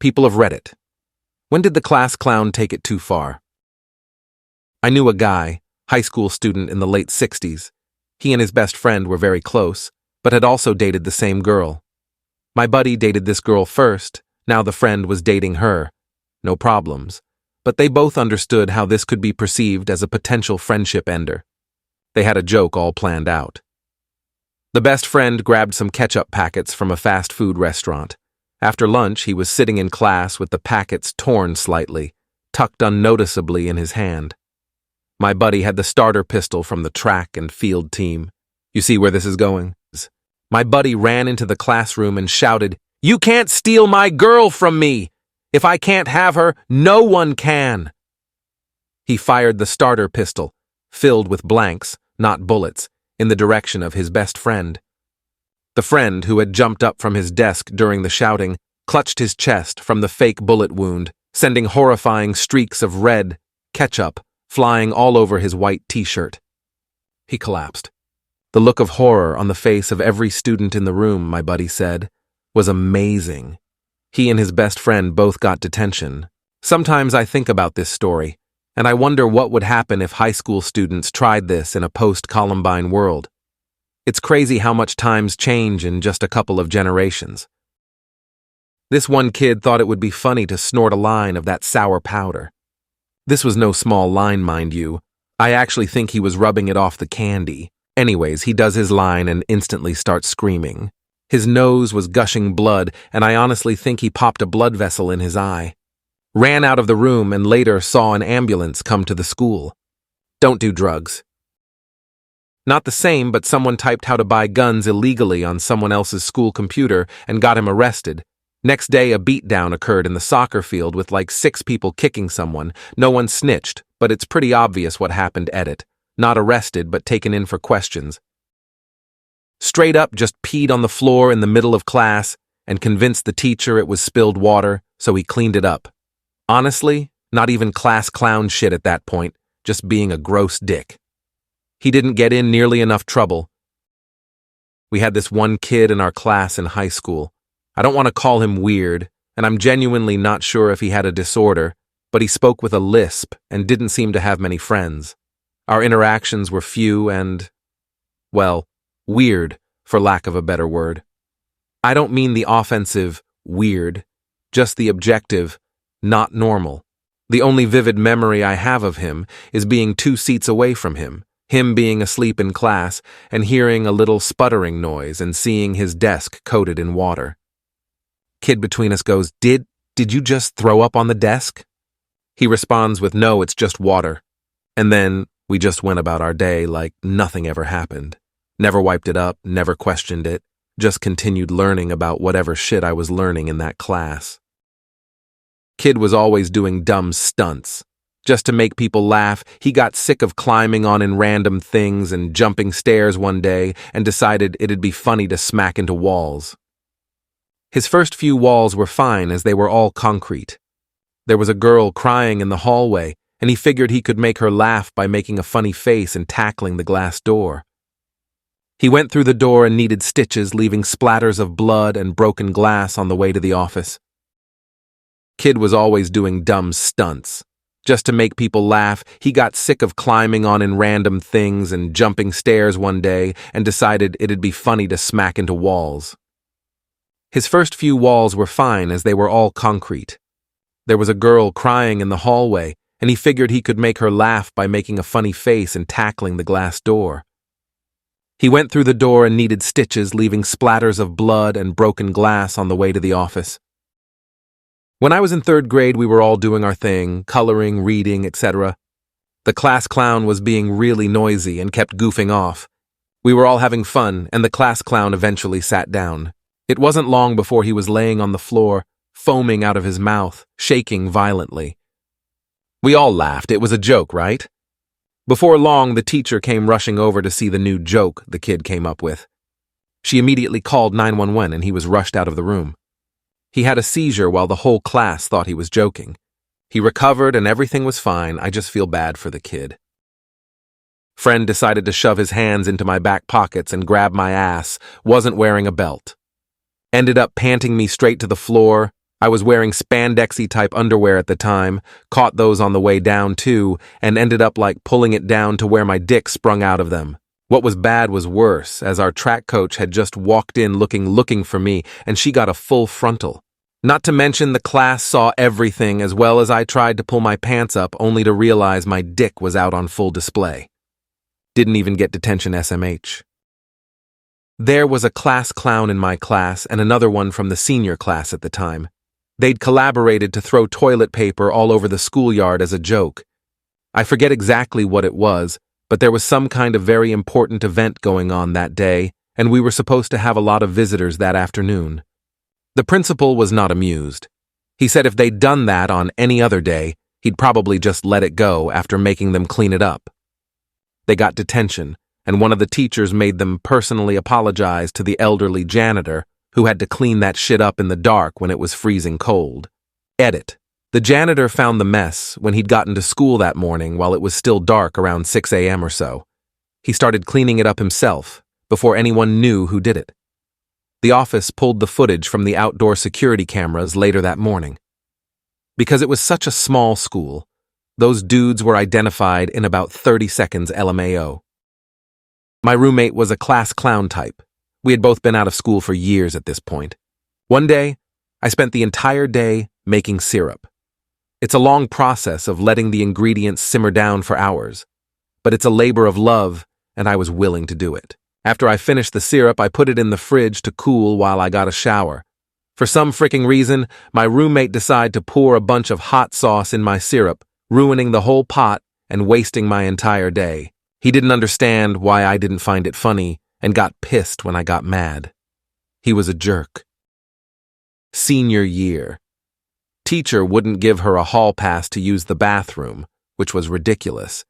People of Reddit. When did the class clown take it too far? I knew a guy, high school student in the late 60s. He and his best friend were very close, but had also dated the same girl. My buddy dated this girl first, now the friend was dating her. No problems, but they both understood how this could be perceived as a potential friendship ender. They had a joke all planned out. The best friend grabbed some ketchup packets from a fast food restaurant. After lunch, he was sitting in class with the packets torn slightly, tucked unnoticeably in his hand. My buddy had the starter pistol from the track and field team. You see where this is going? My buddy ran into the classroom and shouted, "You can't steal my girl from me! If I can't have her, no one can!" He fired the starter pistol, filled with blanks, not bullets, in the direction of his best friend. The friend, who had jumped up from his desk during the shouting, clutched his chest from the fake bullet wound, sending horrifying streaks of red ketchup flying all over his white t-shirt. He collapsed. The look of horror on the face of every student in the room, my buddy said, was amazing. He and his best friend both got detention. Sometimes I think about this story, and I wonder what would happen if high school students tried this in a post-Columbine world. It's crazy how much times change in just a couple of generations. This one kid thought it would be funny to snort a line of that sour powder. This was no small line, mind you. I actually think he was rubbing it off the candy. Anyways, he does his line and instantly starts screaming. His nose was gushing blood, and I honestly think he popped a blood vessel in his eye. Ran out of the room and later saw an ambulance come to the school. Don't do drugs. Not the same, but someone typed how to buy guns illegally on someone else's school computer and got him arrested. Next day, a beatdown occurred in the soccer field with like 6 people kicking someone. No one snitched, but it's pretty obvious what happened. Edit. Not arrested, but taken in for questions. Straight up just peed on the floor in the middle of class and convinced the teacher it was spilled water, so he cleaned it up. Honestly, not even class clown shit at that point, just being a gross dick. He didn't get in nearly enough trouble. We had this one kid in our class in high school. I don't want to call him weird, and I'm genuinely not sure if he had a disorder, but he spoke with a lisp and didn't seem to have many friends. Our interactions were few and, well, weird, for lack of a better word. I don't mean the offensive, weird, just the objective, not normal. The only vivid memory I have of him is being 2 seats away from him being asleep in class and hearing a little sputtering noise and seeing his desk coated in water. Kid between us goes, Did you just throw up on the desk? He responds with, "No, it's just water." And then we just went about our day like nothing ever happened. Never wiped it up, never questioned it, just continued learning about whatever shit I was learning in that class. Kid was always doing dumb stunts. Just to make people laugh, he got sick of climbing on in random things and jumping stairs one day and decided it'd be funny to smack into walls. His first few walls were fine as they were all concrete. There was a girl crying in the hallway, and he figured he could make her laugh by making a funny face and tackling the glass door. He went through the door and needed stitches, leaving splatters of blood and broken glass on the way to the office. Kid was always doing dumb stunts. Just to make people laugh, he got sick of climbing on in random things and jumping stairs one day and decided it'd be funny to smack into walls. His first few walls were fine as they were all concrete. There was a girl crying in the hallway, and he figured he could make her laugh by making a funny face and tackling the glass door. He went through the door and needed stitches, leaving splatters of blood and broken glass on the way to the office. When I was in 3rd grade, we were all doing our thing, coloring, reading, etc. The class clown was being really noisy and kept goofing off. We were all having fun, and the class clown eventually sat down. It wasn't long before he was laying on the floor, foaming out of his mouth, shaking violently. We all laughed. It was a joke, right? Before long, the teacher came rushing over to see the new joke the kid came up with. She immediately called 911 and he was rushed out of the room. He had a seizure while the whole class thought he was joking. He recovered and everything was fine. I just feel bad for the kid. Friend decided to shove his hands into my back pockets and grab my ass, wasn't wearing a belt. Ended up panting me straight to the floor, I was wearing spandexy type underwear at the time, caught those on the way down too, and ended up like pulling it down to where my dick sprung out of them. What was bad was worse, as our track coach had just walked in looking for me, and she got a full frontal. Not to mention the class saw everything, as well as I tried to pull my pants up only to realize my dick was out on full display. Didn't even get detention SMH. There was a class clown in my class and another one from the senior class at the time. They'd collaborated to throw toilet paper all over the schoolyard as a joke. I forget exactly what it was, but there was some kind of very important event going on that day, and we were supposed to have a lot of visitors that afternoon. The principal was not amused. He said if they'd done that on any other day, he'd probably just let it go after making them clean it up. They got detention, and one of the teachers made them personally apologize to the elderly janitor who had to clean that shit up in the dark when it was freezing cold. Edit. The janitor found the mess when he'd gotten to school that morning while it was still dark around 6 a.m. or so. He started cleaning it up himself before anyone knew who did it. The office pulled the footage from the outdoor security cameras later that morning. Because it was such a small school, those dudes were identified in about 30 seconds LMAO. My roommate was a class clown type. We had both been out of school for years at this point. One day, I spent the entire day making syrup. It's a long process of letting the ingredients simmer down for hours, but it's a labor of love, and I was willing to do it. After I finished the syrup, I put it in the fridge to cool while I got a shower. For some freaking reason, my roommate decided to pour a bunch of hot sauce in my syrup, ruining the whole pot and wasting my entire day. He didn't understand why I didn't find it funny and got pissed when I got mad. He was a jerk. Senior year. Teacher wouldn't give her a hall pass to use the bathroom, which was ridiculous.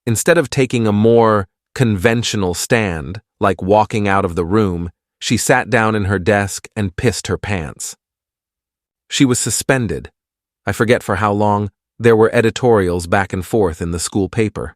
Instead of taking a more conventional stand, like walking out of the room, she sat down in her desk and pissed her pants. She was suspended. I forget for how long. There were editorials back and forth in the school paper.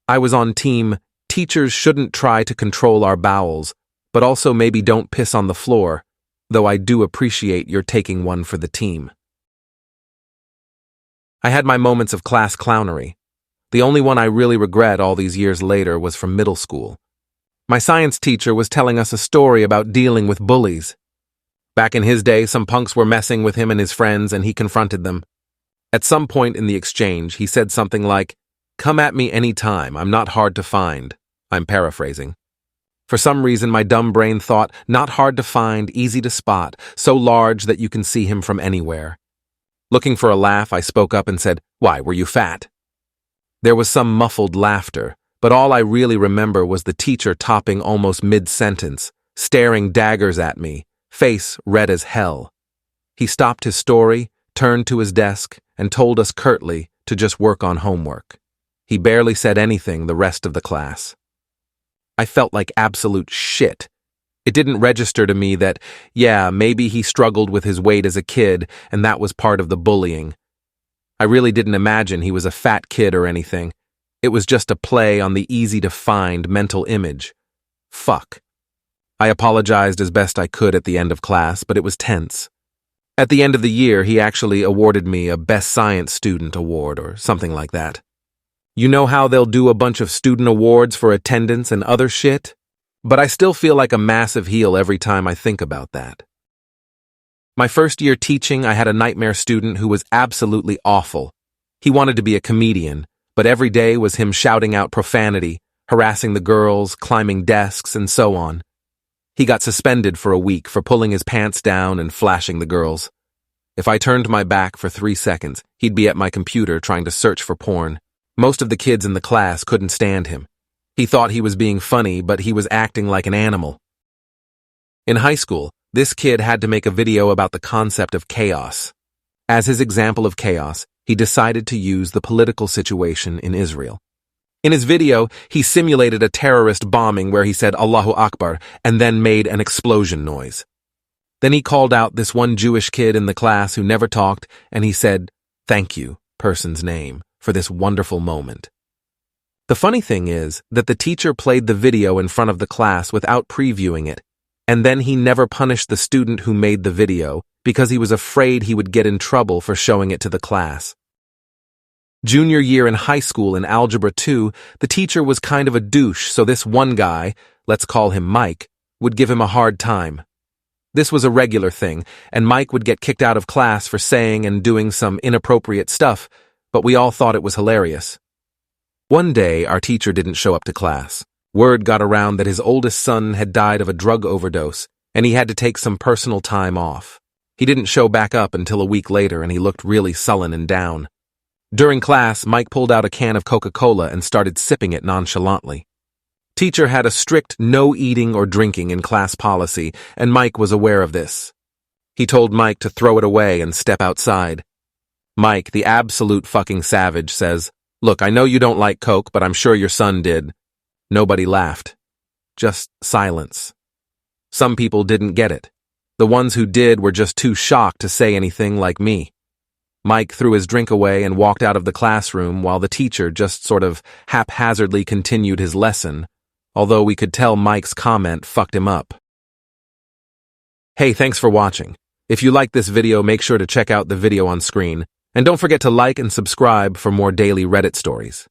I was on team, teachers shouldn't try to control our bowels, but also maybe don't piss on the floor, though I do appreciate your taking one for the team. I had my moments of class clownery. The only one I really regret all these years later was from middle school. My science teacher was telling us a story about dealing with bullies. Back in his day, some punks were messing with him and his friends, and he confronted them. At some point in the exchange, he said something like, "Come at me any time, I'm not hard to find." I'm paraphrasing. For some reason, my dumb brain thought, not hard to find, easy to spot, so large that you can see him from anywhere. Looking for a laugh, I spoke up and said, "Why, were you fat?" There was some muffled laughter, but all I really remember was the teacher topping almost mid-sentence, staring daggers at me, face red as hell. He stopped his story, turned to his desk, and told us curtly to just work on homework. He barely said anything the rest of the class. I felt like absolute shit. It didn't register to me that, yeah, maybe he struggled with his weight as a kid, and that was part of the bullying. I really didn't imagine he was a fat kid or anything. It was just a play on the easy-to-find mental image. Fuck. I apologized as best I could at the end of class, but it was tense. At the end of the year, he actually awarded me a Best Science Student award or something like that. You know how they'll do a bunch of student awards for attendance and other shit? But I still feel like a massive heel every time I think about that. My first year teaching, I had a nightmare student who was absolutely awful. He wanted to be a comedian, but every day was him shouting out profanity, harassing the girls, climbing desks, and so on. He got suspended for a week for pulling his pants down and flashing the girls. If I turned my back for 3 seconds, he'd be at my computer trying to search for porn. Most of the kids in the class couldn't stand him. He thought he was being funny, but he was acting like an animal. In high school, this kid had to make a video about the concept of chaos. As his example of chaos, he decided to use the political situation in Israel. In his video, he simulated a terrorist bombing where he said Allahu Akbar and then made an explosion noise. Then he called out this one Jewish kid in the class who never talked, and he said, "Thank you, person's name, for this wonderful moment." The funny thing is that the teacher played the video in front of the class without previewing it, And then he never punished the student who made the video because he was afraid he would get in trouble for showing it to the class. Junior year in high school in Algebra 2, the teacher was kind of a douche, so this one guy, let's call him Mike, would give him a hard time. This was a regular thing, and Mike would get kicked out of class for saying and doing some inappropriate stuff, but we all thought it was hilarious. One day, our teacher didn't show up to class. Word got around that his oldest son had died of a drug overdose, and he had to take some personal time off. He didn't show back up until a week later, and he looked really sullen and down. During class, Mike pulled out a can of Coca-Cola and started sipping it nonchalantly. Teacher had a strict no eating or drinking in class policy, and Mike was aware of this. He told Mike to throw it away and step outside. Mike, the absolute fucking savage, says, "Look, I know you don't like Coke, but I'm sure your son did." Nobody laughed. Just silence. Some people didn't get it. The ones who did were just too shocked to say anything, like me. Mike threw his drink away and walked out of the classroom while the teacher just sort of haphazardly continued his lesson, although we could tell Mike's comment fucked him up. Hey, thanks for watching. If you liked this video, make sure to check out the video on screen, and don't forget to like and subscribe for more daily Reddit stories.